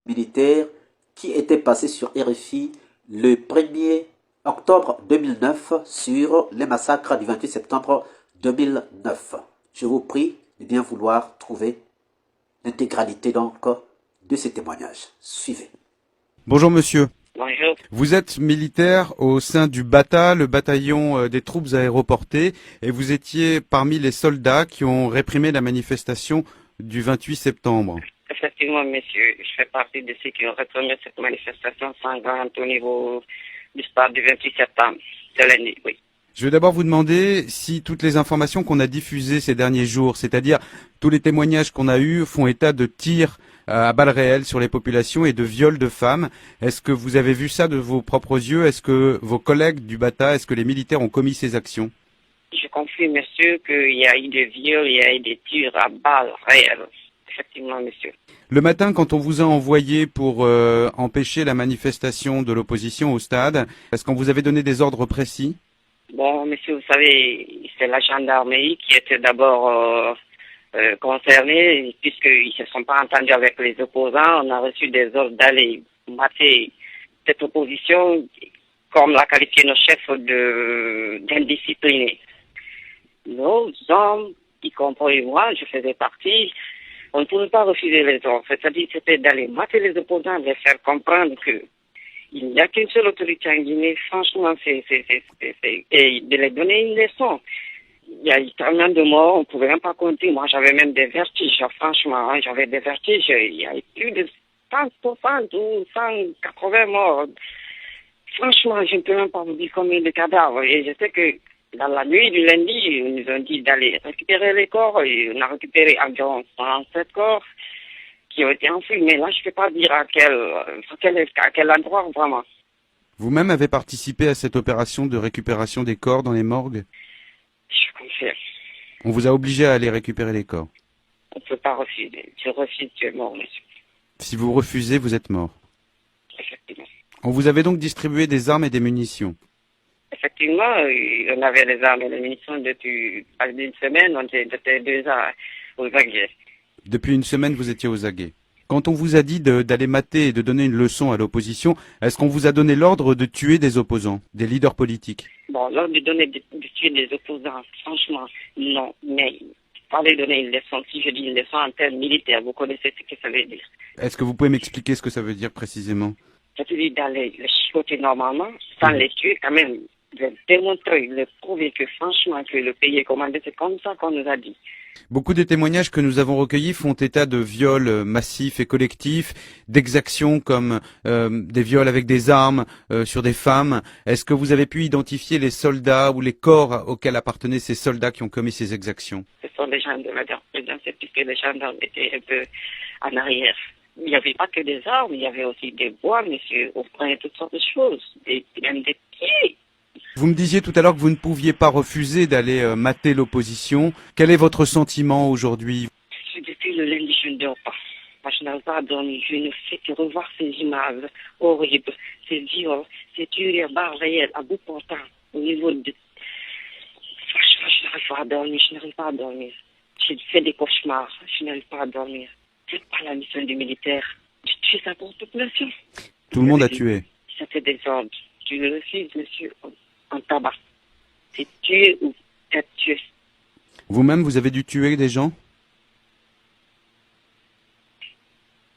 militaire qui était passé sur RFI le 1er octobre 2009 sur les massacres du 28 septembre 2009. Je vous prie de bien vouloir trouver l'intégralité donc de ces témoignages. Suivez. Bonjour monsieur. Bonjour. Vous êtes militaire au sein du BATA, le bataillon des troupes aéroportées, et vous étiez parmi les soldats qui ont réprimé la manifestation du 28 septembre. Effectivement, monsieur, je fais partie de ceux qui ont réprimé cette manifestation sanglante au niveau du stade du 28 septembre. C'est lundi, oui. Je vais d'abord vous demander si toutes les informations qu'on a diffusées ces derniers jours, c'est-à-dire tous les témoignages qu'on a eus, font état de tirs à balles réelles sur les populations et de viols de femmes. Est-ce que vous avez vu ça de vos propres yeux? Est-ce que vos collègues du BATA, est-ce que les militaires ont commis ces actions? Je confirme, monsieur, qu'il y a eu des viols, il y a eu des tirs à balles réelles. Effectivement, monsieur. Le matin, quand on vous a envoyé pour empêcher la manifestation de l'opposition au stade, est-ce qu'on vous avait donné des ordres précis? Bon, monsieur, vous savez, c'est la gendarmerie qui était d'abord concernée, puisqu'ils ne se sont pas entendus avec les opposants. On a reçu des ordres d'aller mater cette opposition, comme l'a qualifié nos chefs d'indisciplinés. Nos hommes, y compris moi, je faisais partie, on ne pouvait pas refuser les ordres. C'est-à-dire, c'était d'aller mater les opposants, les faire comprendre que il n'y a qu'une seule autorité en Guinée, franchement, et de les donner une leçon. Il y a eu tellement de morts, on ne pouvait même pas compter. Moi, j'avais même des vertiges, franchement, hein, j'avais des vertiges. Il y a eu plus de 160 ou 180 morts. Franchement, je ne peux même pas vous dire combien de cadavres. Et je sais que dans la nuit du lundi, ils nous ont dit d'aller récupérer les corps. Et on a récupéré environ 107 corps qui ont été enfouis. Mais là, je ne peux pas dire à quel endroit, vraiment. Vous-même avez participé à cette opération de récupération des corps dans les morgues? Je confirme. On vous a obligé à aller récupérer les corps. On ne peut pas refuser. Je refuse, tu es mort, monsieur. Si vous refusez, vous êtes mort. Effectivement. On vous avait donc distribué des armes et des munitions. Effectivement, on avait les armes et les munitions depuis pas d'une semaine. On était déjà aux aguets. Depuis une semaine, vous étiez aux aguets. Quand on vous a dit d'aller mater et de donner une leçon à l'opposition, est-ce qu'on vous a donné l'ordre de tuer des opposants, des leaders politiques? Bon, l'ordre de tuer des opposants, franchement, non. Mais il fallait donner une leçon. Si je dis une leçon en termes militaires, vous connaissez ce que ça veut dire. Est-ce que vous pouvez m'expliquer ce que ça veut dire précisément? C'est-à-dire d'aller les chicoter normalement, sans les tuer quand même. De démontrer, de prouver que franchement que le pays est commandé, c'est comme ça qu'on nous a dit. Beaucoup des témoignages que nous avons recueillis font état de viols massifs et collectifs, d'exactions comme des viols avec des armes sur des femmes. Est-ce que vous avez pu identifier les soldats ou les corps auxquels appartenaient ces soldats qui ont commis ces exactions? Ce sont des gens de la présidence, puisque les gendarmes étaient un peu en arrière. Il n'y avait pas que des armes, il y avait aussi des bois, monsieur, on prenait toutes sortes de choses, même des pieds. Vous me disiez tout à l'heure que vous ne pouviez pas refuser d'aller mater l'opposition. Quel est votre sentiment aujourd'hui? Depuis le lundi, je ne dors pas. Moi, je n'arrive pas à dormir. Je ne fais que revoir ces images horribles, ces viols, ces tueries à balles réelles, à bout portant, au niveau de... Franchement, je n'arrive pas à dormir, je n'arrive pas à dormir. Je fais des cauchemars, je n'arrive pas à dormir. C'est pas la mission du militaire de tuer sa population. Tout le monde a tué. C'était des ordres. Je le refuse, monsieur, en tabac. C'est tuer ou être tué. Vous-même, vous avez dû tuer des gens?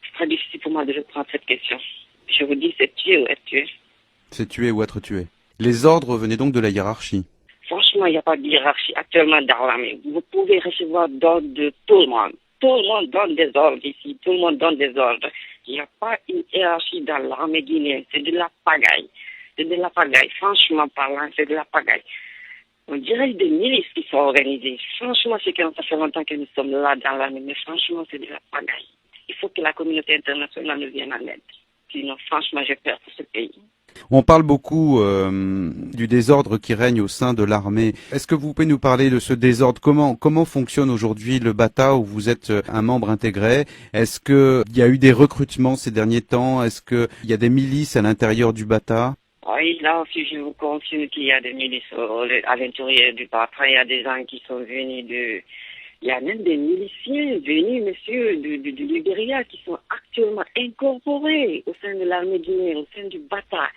C'est très difficile pour moi de reprendre cette question. Je vous dis, c'est tuer ou être tué. C'est tuer ou être tué. Les ordres venaient donc de la hiérarchie. Franchement, il n'y a pas de hiérarchie actuellement dans l'armée. Vous pouvez recevoir d'ordre de tout le monde. Tout le monde donne des ordres ici. Tout le monde donne des ordres. Il n'y a pas une hiérarchie dans l'armée guinéenne. C'est de la pagaille. C'est de la pagaille. Franchement parlant, c'est de la pagaille. On dirait des milices qui sont organisées. Franchement, c'est que ça fait longtemps que nous sommes là dans l'armée. Mais franchement, c'est de la pagaille. Il faut que la communauté internationale nous vienne en aide. Sinon, franchement, j'ai peur pour ce pays. On parle beaucoup du désordre qui règne au sein de l'armée. Est-ce que vous pouvez nous parler de ce désordre? Comment fonctionne aujourd'hui le BATA où vous êtes un membre intégré? Est-ce qu'il y a eu des recrutements ces derniers temps? Est-ce qu'il y a des milices à l'intérieur du BATA? Oui, là aussi, je vous confirme qu'il y a des milices à l'intérieur du BATA. Il y a des gens qui sont venus Il y a même des miliciens venus, monsieur, du Libéria qui sont actuellement incorporés au sein de l'armée guinéenne, au sein du Bata,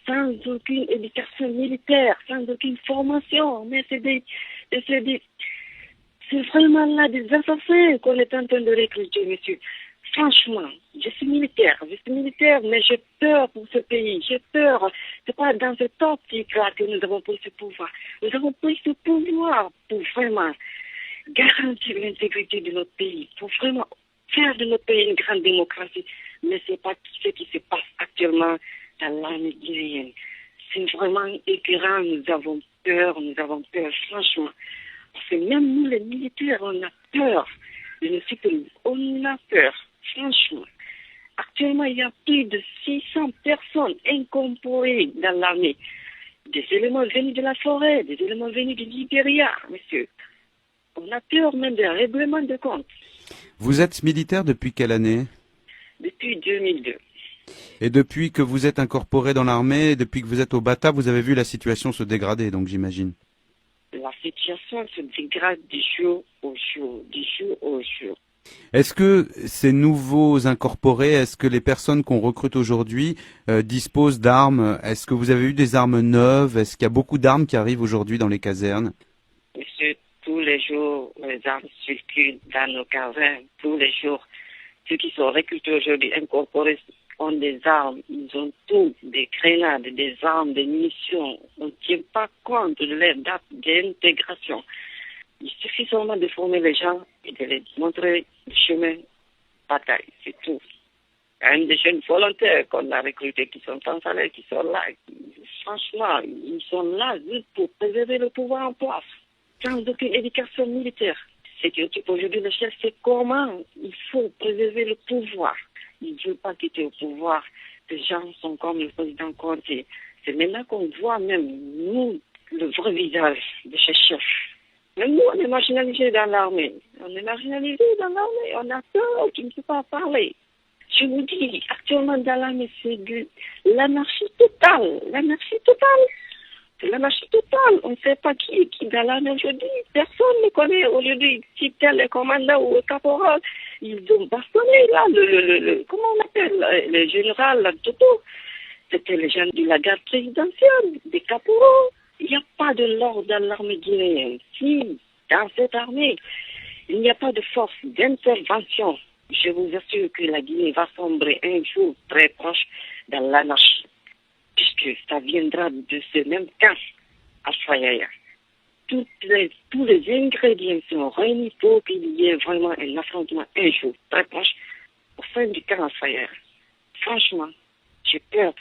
sans aucune éducation militaire, sans aucune formation. Mais c'est vraiment là des assassins qu'on est en train de recruter, monsieur. Franchement, je suis militaire, mais j'ai peur pour ce pays, j'ai peur. C'est pas dans cette optique-là que nous avons pris ce pouvoir. Nous avons pris ce pouvoir pour vraiment garantir l'intégrité de notre pays, pour vraiment faire de notre pays une grande démocratie. Mais c'est pas ce qui se passe actuellement dans l'armée guinéenne. C'est vraiment écœurant, nous avons peur, franchement. Parce que même nous, les militaires, on a peur de nos citoyens. On a peur, franchement. Actuellement, il y a plus de 600 personnes incorporées dans l'armée. Des éléments venus de la forêt, des éléments venus du Libéria, monsieur. On a peur même des règlements de compte. Vous êtes militaire depuis quelle année? Depuis 2002. Et depuis que vous êtes incorporé dans l'armée, depuis que vous êtes au Bata, vous avez vu la situation se dégrader, donc j'imagine. La situation se dégrade du jour au jour, Est-ce que ces nouveaux incorporés, est-ce que les personnes qu'on recrute aujourd'hui disposent d'armes? Est-ce que vous avez eu des armes neuves? Est-ce qu'il y a beaucoup d'armes qui arrivent aujourd'hui dans les casernes? Monsieur, tous les jours, les armes circulent dans nos casernes. Tous les jours, ceux qui sont recrutés aujourd'hui, incorporés, ont des armes. Ils ont tout, des grenades, des armes, des munitions. On ne tient pas compte de leur date d'intégration. Il suffit seulement de former les gens et de les montrer le chemin bataille, c'est tout. Il y a même des jeunes volontaires qu'on a recrutés qui sont en salaire, qui sont là. Franchement, ils sont là juste pour préserver le pouvoir en place, sans aucune éducation militaire. Ce qui occupe aujourd'hui le chef, c'est comment il faut préserver le pouvoir. Ils ne veulent pas quitter au pouvoir. Ces gens sont comme le président Conté. C'est maintenant qu'on voit même, nous, le vrai visage de ces chefs. Même nous, on est marginalisés dans l'armée. On a peur qui ne peut pas parler. Je vous dis, actuellement dans l'armée, c'est de l'anarchie totale. C'est l'anarchie totale. On ne sait pas qui est qui dans l'armée aujourd'hui. Personne ne connaît aujourd'hui si tel est commandant ou le caporal. Ils ont bastonné là, comment on appelle, le général Toto. C'était les gens de la garde présidentielle, des caporaux. Il n'y a pas de l'ordre dans l'armée guinéenne. Si, dans cette armée, il n'y a pas de force d'intervention, je vous assure que la Guinée va sombrer un jour très proche dans l'anarchie, puisque ça viendra de ce même camp à Fayaya. Tous les ingrédients sont réunis pour qu'il y ait vraiment un affrontement un jour très proche au sein du camp à Fayaya. Franchement, j'ai peur.